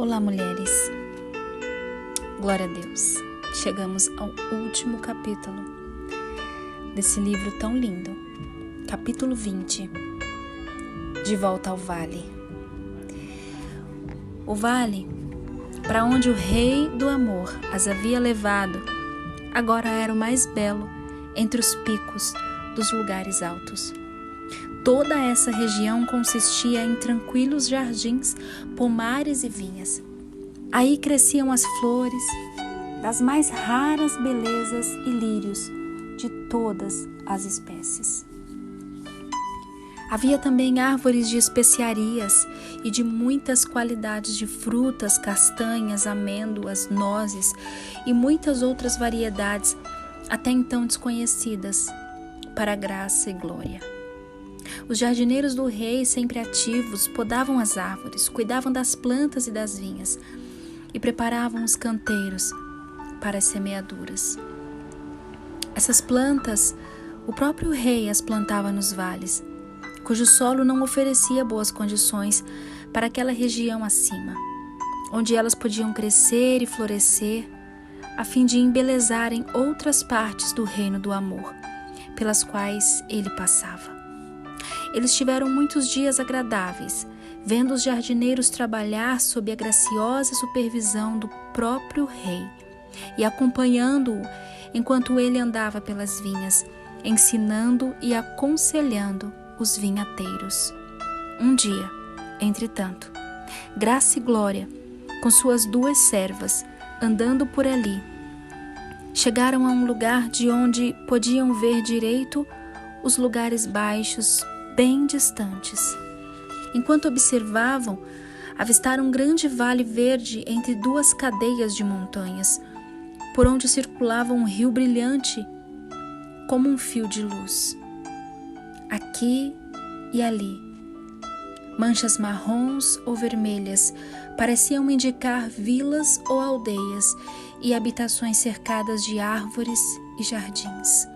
Olá, mulheres. Glória a Deus. Chegamos ao último capítulo desse livro tão lindo. Capítulo 20. De volta ao vale. O vale, para onde o rei do amor as havia levado, agora era o mais belo entre os picos dos lugares altos. Toda essa região consistia em tranquilos jardins, pomares e vinhas. Aí cresciam as flores das mais raras belezas e lírios de todas as espécies. Havia também árvores de especiarias e de muitas qualidades de frutas, castanhas, amêndoas, nozes e muitas outras variedades até então desconhecidas para a graça e glória. Os jardineiros do rei, sempre ativos, podavam as árvores, cuidavam das plantas e das vinhas e preparavam os canteiros para as semeaduras. Essas plantas, o próprio rei as plantava nos vales, cujo solo não oferecia boas condições para aquela região acima, onde elas podiam crescer e florescer, a fim de embelezarem outras partes do reino do amor, pelas quais ele passava. Eles tiveram muitos dias agradáveis, vendo os jardineiros trabalhar sob a graciosa supervisão do próprio rei e acompanhando-o enquanto ele andava pelas vinhas, ensinando e aconselhando os vinhateiros. Um dia, entretanto, Graça e Glória, com suas duas servas, andando por ali, chegaram a um lugar de onde podiam ver direito os lugares baixos bem distantes. Enquanto observavam, avistaram um grande vale verde entre duas cadeias de montanhas, por onde circulava um rio brilhante como um fio de luz. Aqui e ali, manchas marrons ou vermelhas pareciam indicar vilas ou aldeias e habitações cercadas de árvores e jardins.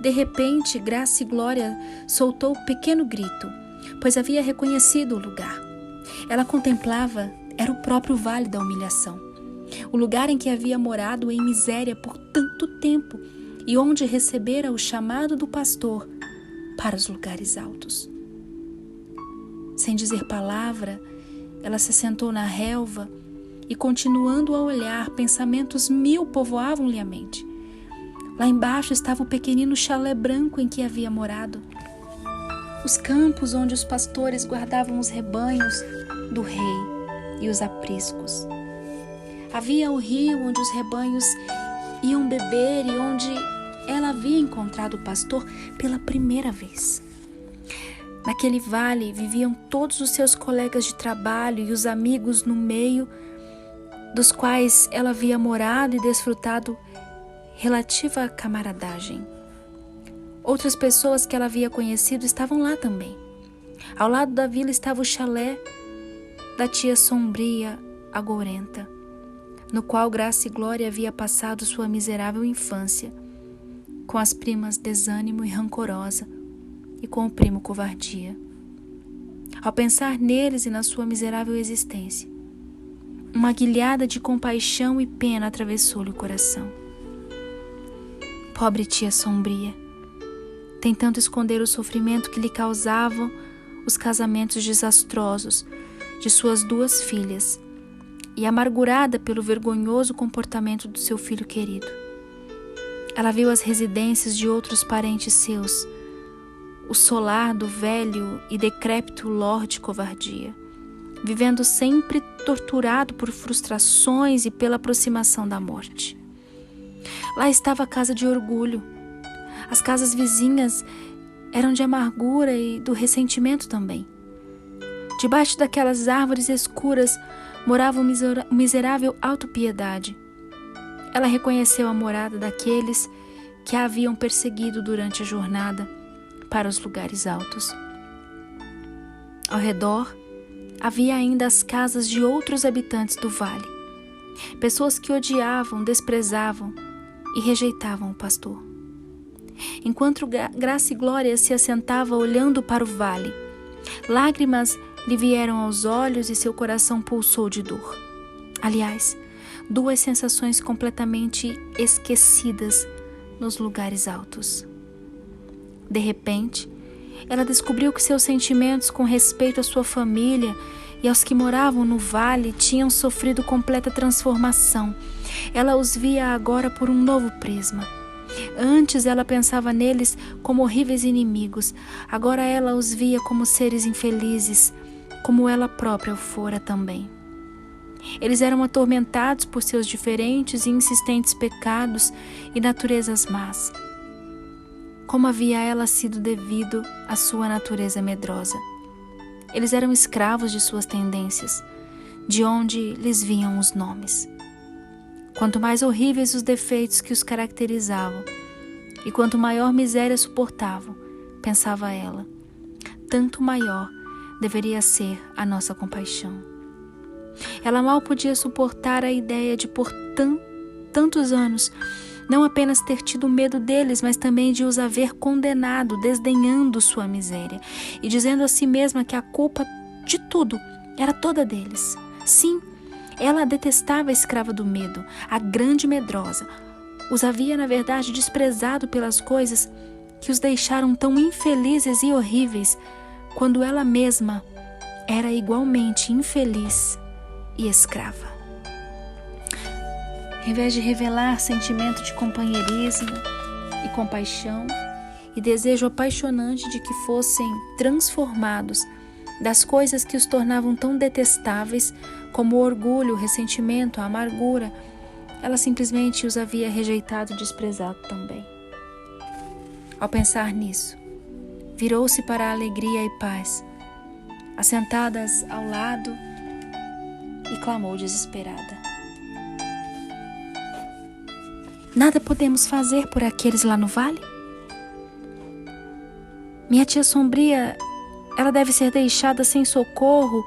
De repente, Graça e Glória soltou um pequeno grito, pois havia reconhecido o lugar. Ela contemplava, era o próprio Vale da Humilhação, o lugar em que havia morado em miséria por tanto tempo e onde recebera o chamado do pastor para os lugares altos. Sem dizer palavra, ela se sentou na relva e, continuando a olhar, pensamentos mil povoavam-lhe a mente. Lá embaixo estava o pequenino chalé branco em que havia morado. Os campos onde os pastores guardavam os rebanhos do rei e os apriscos. Havia o rio onde os rebanhos iam beber e onde ela havia encontrado o pastor pela primeira vez. Naquele vale viviam todos os seus colegas de trabalho e os amigos no meio dos quais ela havia morado e desfrutado relativa camaradagem. Outras pessoas que ela havia conhecido estavam lá também. Ao lado da vila estava o chalé da tia sombria, agourenta, no qual Graça e Glória havia passado sua miserável infância, com as primas Desânimo e Rancorosa e com o primo Covardia. Ao pensar neles e na sua miserável existência, uma guilhada de compaixão e pena atravessou-lhe o coração. Pobre tia sombria, tentando esconder o sofrimento que lhe causavam os casamentos desastrosos de suas duas filhas e amargurada pelo vergonhoso comportamento do seu filho querido. Ela viu as residências de outros parentes seus, o solar do velho e decrépito Lorde Covardia, vivendo sempre torturado por frustrações e pela aproximação da morte. Lá estava a casa de Orgulho. As casas vizinhas eram de amargura e do ressentimento também. Debaixo daquelas árvores escuras morava um miserável autopiedade. Ela reconheceu a morada daqueles que a haviam perseguido durante a jornada para os lugares altos. Ao redor havia ainda as casas de outros habitantes do vale, pessoas que odiavam, desprezavam e rejeitavam o pastor. Enquanto Graça e Glória se assentava olhando para o vale, lágrimas lhe vieram aos olhos e seu coração pulsou de dor. Aliás, duas sensações completamente esquecidas nos lugares altos. De repente, ela descobriu que seus sentimentos com respeito à sua família e aos que moravam no vale tinham sofrido completa transformação. Ela os via agora por um novo prisma. Antes ela pensava neles como horríveis inimigos, agora ela os via como seres infelizes, como ela própria o fora também. Eles eram atormentados por seus diferentes e insistentes pecados e naturezas más, como havia ela sido devido à sua natureza medrosa. Eles eram escravos de suas tendências, de onde lhes vinham os nomes. Quanto mais horríveis os defeitos que os caracterizavam, e quanto maior miséria suportavam, pensava ela, tanto maior deveria ser a nossa compaixão. Ela mal podia suportar a ideia de por tantos anos não apenas ter tido medo deles, mas também de os haver condenado, desdenhando sua miséria e dizendo a si mesma que a culpa de tudo era toda deles. Sim, ela detestava a escrava do medo, a grande medrosa. Os havia, na verdade, desprezado pelas coisas que os deixaram tão infelizes e horríveis, quando ela mesma era igualmente infeliz e escrava. Em vez de revelar sentimento de companheirismo e compaixão e desejo apaixonante de que fossem transformados das coisas que os tornavam tão detestáveis como o orgulho, o ressentimento, a amargura, ela simplesmente os havia rejeitado e desprezado também. Ao pensar nisso, virou-se para a alegria e paz, assentadas ao lado, e clamou desesperada: nada podemos fazer por aqueles lá no vale? Minha tia Sombria, ela deve ser deixada sem socorro,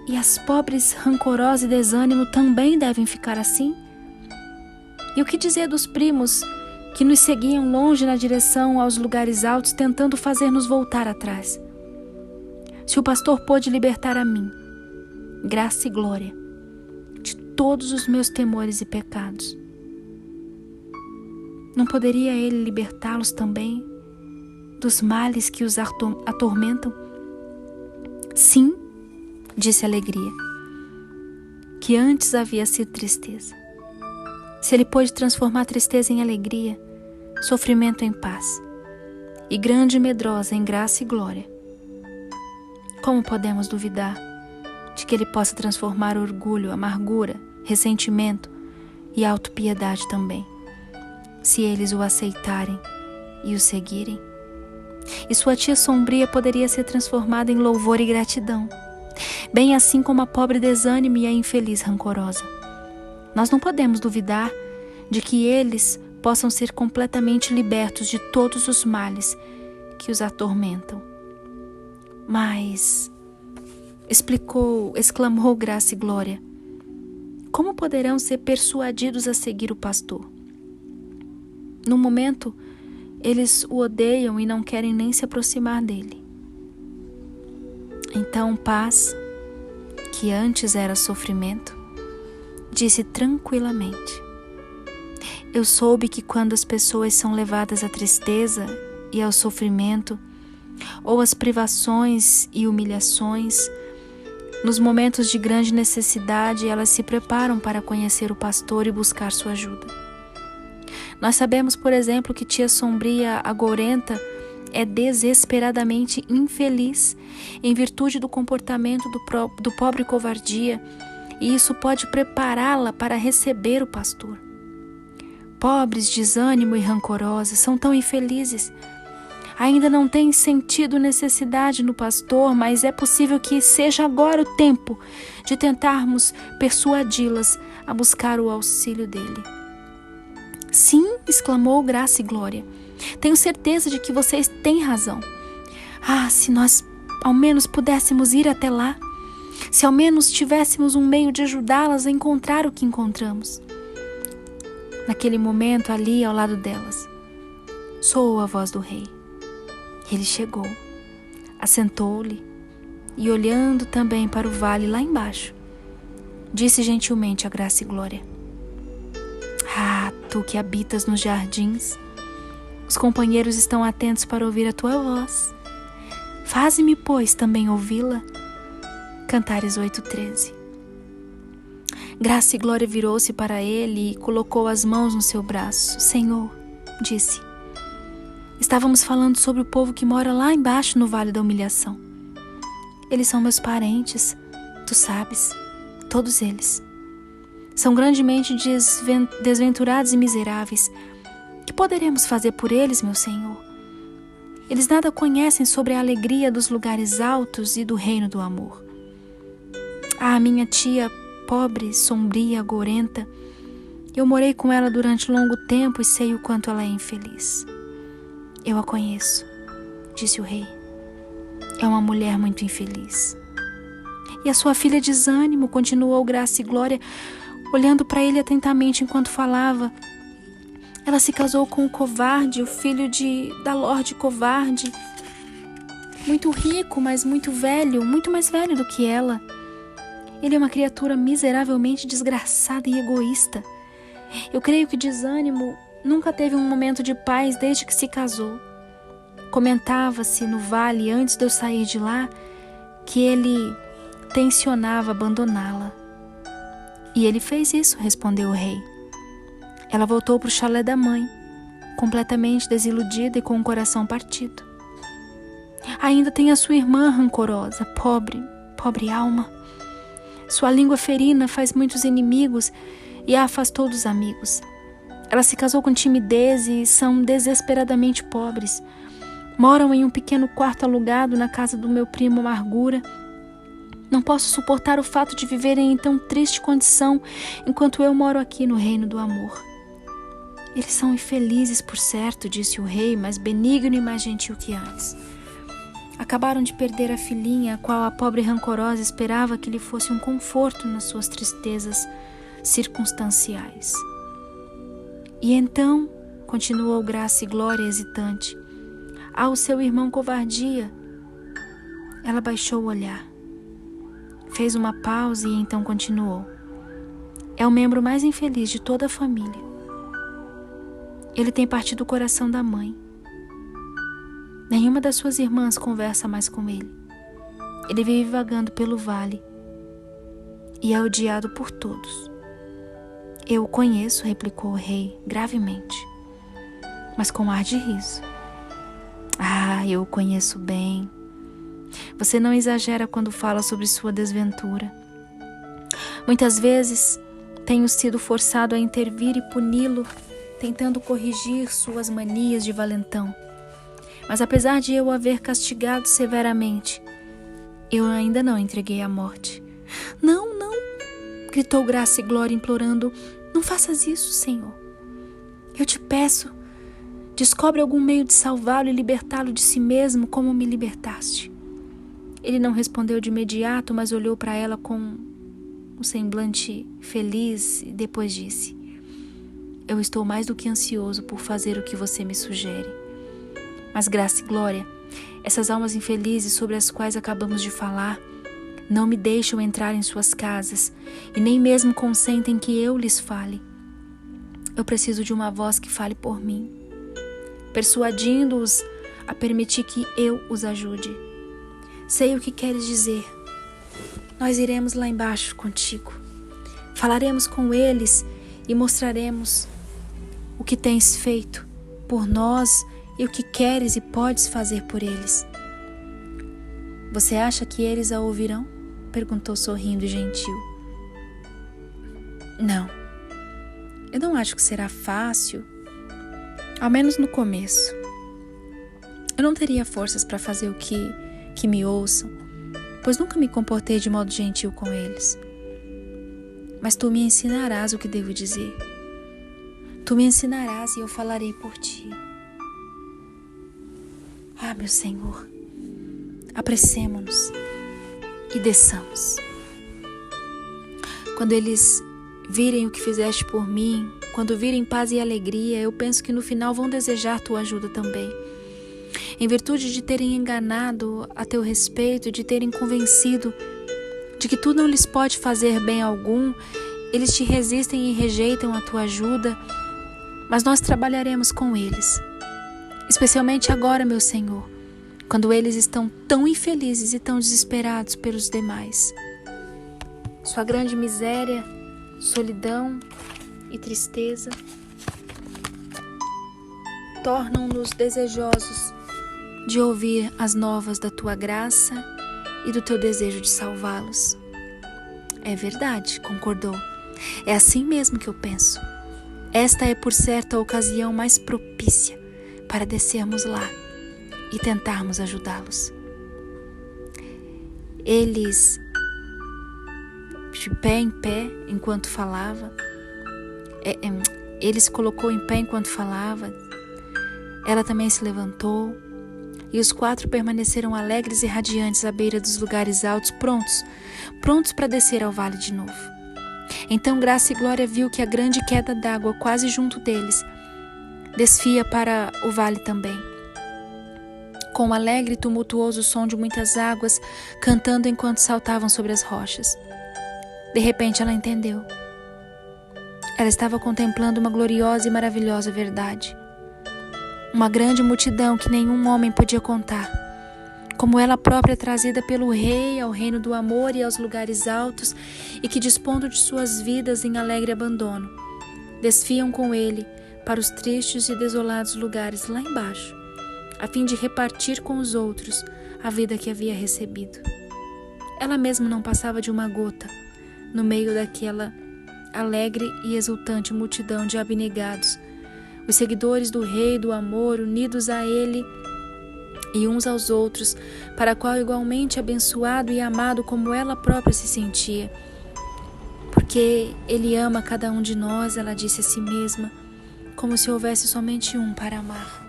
e as pobres rancorosa e desânimo também devem ficar assim? E o que dizer dos primos que nos seguiam longe na direção aos lugares altos, tentando fazer-nos voltar atrás? Se o pastor pôde libertar a mim, graça e glória, de todos os meus temores e pecados, não poderia ele libertá-los também dos males que os atormentam? Sim, disse a alegria, que antes havia sido tristeza. Se ele pôde transformar tristeza em alegria, sofrimento em paz, e grande e medrosa em graça e glória, como podemos duvidar de que ele possa transformar orgulho, amargura, ressentimento e autopiedade também, se eles o aceitarem e o seguirem? E sua tia Sombria poderia ser transformada em louvor e gratidão, bem assim como a pobre desânime e a infeliz rancorosa. Nós não podemos duvidar de que eles possam ser completamente libertos de todos os males que os atormentam. Mas, exclamou Graça e Glória, como poderão ser persuadidos a seguir o pastor? No momento, eles o odeiam e não querem nem se aproximar dele. Então paz, que antes era sofrimento, disse tranquilamente: eu soube que quando as pessoas são levadas à tristeza e ao sofrimento, ou às privações e humilhações, nos momentos de grande necessidade, elas se preparam para conhecer o pastor e buscar sua ajuda. Nós sabemos, por exemplo, que tia Sombria Agourenta é desesperadamente infeliz em virtude do comportamento do pobre covardia, e isso pode prepará-la para receber o pastor. Pobres, desânimo e rancorosa são tão infelizes. Ainda não têm sentido necessidade no pastor, mas é possível que seja agora o tempo de tentarmos persuadi-las a buscar o auxílio dele. Sim, exclamou Graça e Glória. Tenho certeza de que vocês têm razão. Ah, se nós ao menos pudéssemos ir até lá. Se ao menos tivéssemos um meio de ajudá-las a encontrar o que encontramos. Naquele momento, ali ao lado delas, soou a voz do rei. Ele chegou, assentou-lhe e olhando também para o vale lá embaixo, disse gentilmente a Graça e Glória: Ah, tu que habitas nos jardins, os companheiros estão atentos para ouvir a tua voz. Faze-me, pois, também ouvi-la. Cantares 8:13. Graça e Glória virou-se para ele e colocou as mãos no seu braço. Senhor, disse, estávamos falando sobre o povo que mora lá embaixo no Vale da Humilhação. Eles são meus parentes, tu sabes, todos eles. São grandemente desventurados e miseráveis. Que poderemos fazer por eles, meu Senhor? Eles nada conhecem sobre a alegria dos lugares altos e do reino do amor. Ah, minha tia, pobre, sombria, gorenta, eu morei com ela durante longo tempo e sei o quanto ela é infeliz. Eu a conheço, disse o rei. É uma mulher muito infeliz. E a sua filha Desânimo, continuou Graça e Glória, olhando para ele atentamente enquanto falava. Ela se casou com o Covarde, o filho da Lorde Covarde. Muito rico, mas muito velho, muito mais velho do que ela. Ele é uma criatura miseravelmente desgraçada e egoísta. Eu creio que Desânimo nunca teve um momento de paz desde que se casou. Comentava-se no vale, antes de eu sair de lá, que ele tencionava abandoná-la. E ele fez isso, respondeu o rei. Ela voltou para o chalé da mãe, completamente desiludida e com o coração partido. Ainda tem a sua irmã rancorosa, pobre alma. Sua língua ferina faz muitos inimigos e a afastou dos amigos. Ela se casou com timidez e são desesperadamente pobres. Moram em um pequeno quarto alugado na casa do meu primo Amargura. Não posso suportar o fato de viverem em tão triste condição enquanto eu moro aqui no reino do amor. Eles são infelizes, por certo, disse o rei, mais benigno e mais gentil que antes. Acabaram de perder a filhinha, a qual a pobre rancorosa esperava que lhe fosse um conforto nas suas tristezas circunstanciais. E então, continuou Graça e Glória hesitante, ao seu irmão Covardia. Ela baixou o olhar. Fez uma pausa e então continuou. É o membro mais infeliz de toda a família. Ele tem partido o coração da mãe. Nenhuma das suas irmãs conversa mais com ele. Ele vive vagando pelo vale e é odiado por todos. Eu o conheço, replicou o rei gravemente, mas com ar de riso. Ah, eu o conheço bem. Você não exagera quando fala sobre sua desventura. Muitas vezes tenho sido forçado a intervir e puni-lo, tentando corrigir suas manias de valentão. Mas apesar de eu haver castigado severamente, eu ainda não entreguei à morte. Não, gritou Graça e Glória implorando. Não faças isso, Senhor. Eu te peço, descobre algum meio de salvá-lo e libertá-lo de si mesmo como me libertaste. Ele não respondeu de imediato, mas olhou para ela com um semblante feliz e depois disse: Eu estou mais do que ansioso por fazer o que você me sugere. Mas Graça e Glória, essas almas infelizes sobre as quais acabamos de falar, não me deixam entrar em suas casas e nem mesmo consentem que eu lhes fale. Eu preciso de uma voz que fale por mim, persuadindo-os a permitir que eu os ajude. Sei o que queres dizer. Nós iremos lá embaixo contigo. Falaremos com eles e mostraremos o que tens feito por nós e o que queres e podes fazer por eles. Você acha que eles a ouvirão? Perguntou sorrindo e gentil. Não. Eu não acho que será fácil, ao menos no começo. Eu não teria forças para fazer o que me ouçam, pois nunca me comportei de modo gentil com eles. Mas tu me ensinarás o que devo dizer. Tu me ensinarás e eu falarei por ti. Ah, meu Senhor, apressemo-nos e desçamos. Quando eles virem o que fizeste por mim, quando virem paz e alegria, eu penso que no final vão desejar tua ajuda também. em virtude de terem enganado a teu respeito, de terem convencido de que tu não lhes pode fazer bem algum, eles te resistem e rejeitam a tua ajuda, mas nós trabalharemos com eles, especialmente agora, meu Senhor, quando eles estão tão infelizes e tão desesperados pelos demais. Sua grande miséria, solidão e tristeza tornam-nos desejosos de ouvir as novas da tua graça e do teu desejo de salvá-los. É verdade, concordou. É assim mesmo que eu penso. Esta é, por certo, a ocasião mais propícia para descermos lá e tentarmos ajudá-los. Eles, de pé em pé, enquanto falava, ele se colocou em pé enquanto falava, ela também se levantou, e os 4 permaneceram alegres e radiantes à beira dos lugares altos, prontos para descer ao vale de novo. Então Graça e Glória viu que a grande queda d'água quase junto deles descia para o vale também, com um alegre e tumultuoso som de muitas águas cantando enquanto saltavam sobre as rochas. De repente ela entendeu. Ela estava contemplando uma gloriosa e maravilhosa verdade. Uma grande multidão que nenhum homem podia contar, como ela própria trazida pelo Rei ao reino do amor e aos lugares altos, e que, dispondo de suas vidas em alegre abandono, desfiam com ele para os tristes e desolados lugares lá embaixo, a fim de repartir com os outros a vida que havia recebido. Ela mesma não passava de uma gota no meio daquela alegre e exultante multidão de abnegados, os seguidores do Rei do amor, unidos a ele e uns aos outros, para qual igualmente abençoado e amado como ela própria se sentia. Porque ele ama cada um de nós, ela disse a si mesma, como se houvesse somente um para amar.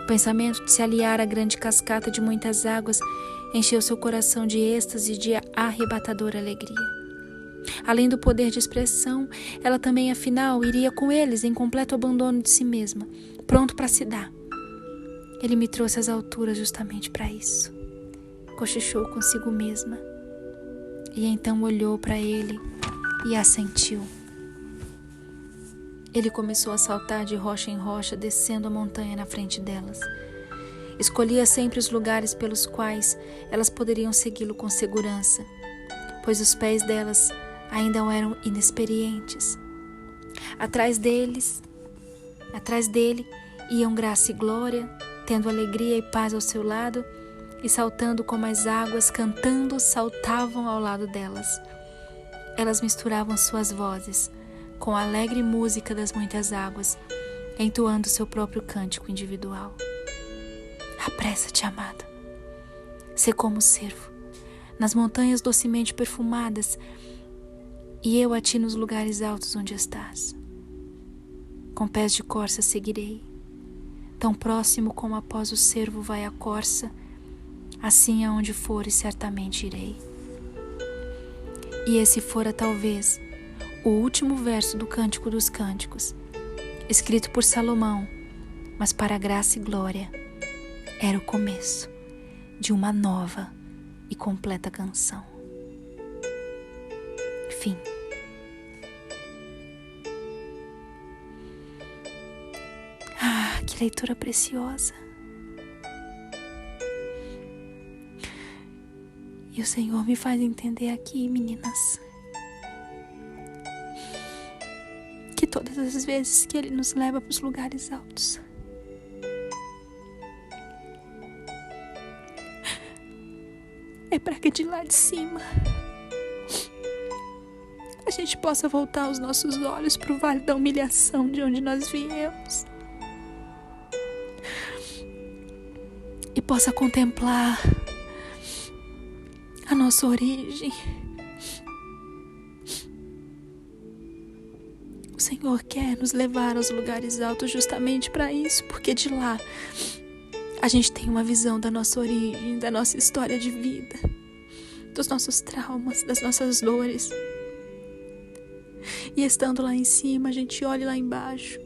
O pensamento de se aliar à grande cascata de muitas águas encheu seu coração de êxtase e de arrebatadora alegria. Além do poder de expressão, ela também, afinal, iria com eles em completo abandono de si mesma, pronto para se dar. Ele me trouxe às alturas justamente para isso. Cochichou consigo mesma. E então olhou para ele e assentiu. Ele começou a saltar de rocha em rocha, descendo a montanha na frente delas. Escolhia sempre os lugares pelos quais elas poderiam segui-lo com segurança, pois os pés delas ainda eram inexperientes. Atrás dele iam Graça e Glória, tendo alegria e paz ao seu lado, e saltando como as águas, cantando, saltavam ao lado delas. Elas misturavam suas vozes com a alegre música das muitas águas, entoando seu próprio cântico individual. Apressa-te, amada. Sê como o cervo, nas montanhas docemente perfumadas, e eu a ti nos lugares altos onde estás. Com pés de corça seguirei, tão próximo como após o cervo vai a corça, assim aonde fores certamente irei. E esse fora talvez o último verso do Cântico dos Cânticos, escrito por Salomão, mas para a Graça e Glória era o começo de uma nova e completa canção. Fim. Que leitura preciosa. E o Senhor me faz entender aqui, meninas, que todas as vezes que Ele nos leva para os lugares altos, é para que de lá de cima a gente possa voltar os nossos olhos para o vale da humilhação de onde nós viemos e possa contemplar a nossa origem. O Senhor quer nos levar aos lugares altos justamente para isso, porque de lá a gente tem uma visão da nossa origem, da nossa história de vida, dos nossos traumas, das nossas dores. E estando lá em cima, a gente olha lá embaixo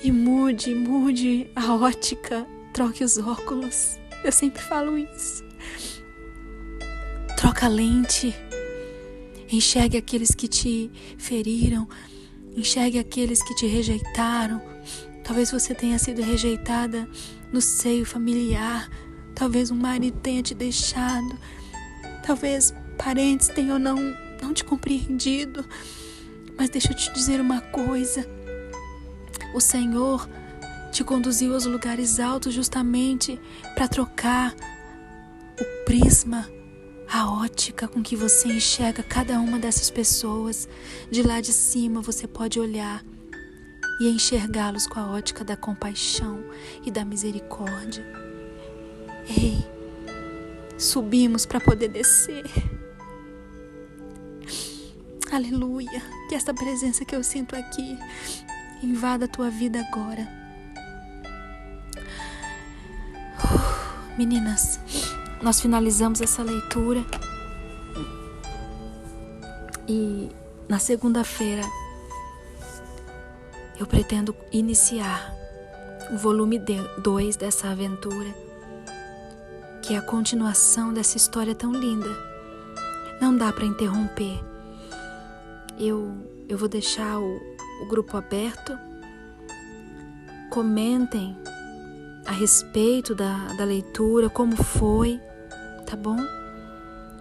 E mude a ótica, troque os óculos. Eu sempre falo isso. Troca a lente. Enxergue aqueles que te feriram. Enxergue aqueles que te rejeitaram. Talvez você tenha sido rejeitada no seio familiar. Talvez um marido tenha te deixado. Talvez parentes tenham não te compreendido. Mas deixa eu te dizer uma coisa. O Senhor te conduziu aos lugares altos justamente para trocar o prisma, a ótica com que você enxerga cada uma dessas pessoas. De lá de cima você pode olhar e enxergá-los com a ótica da compaixão e da misericórdia. Ei, subimos para poder descer. Aleluia, que esta presença que eu sinto aqui invada a tua vida agora. Meninas, nós finalizamos essa leitura e na segunda-feira eu pretendo iniciar o volume 2 dessa aventura, que é a continuação dessa história tão linda. Não dá para interromper. Eu vou deixar o grupo aberto. Comentem a respeito da leitura, como foi, tá bom?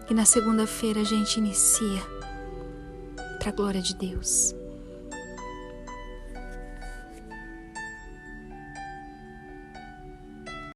E na segunda-feira a gente inicia, para a glória de Deus.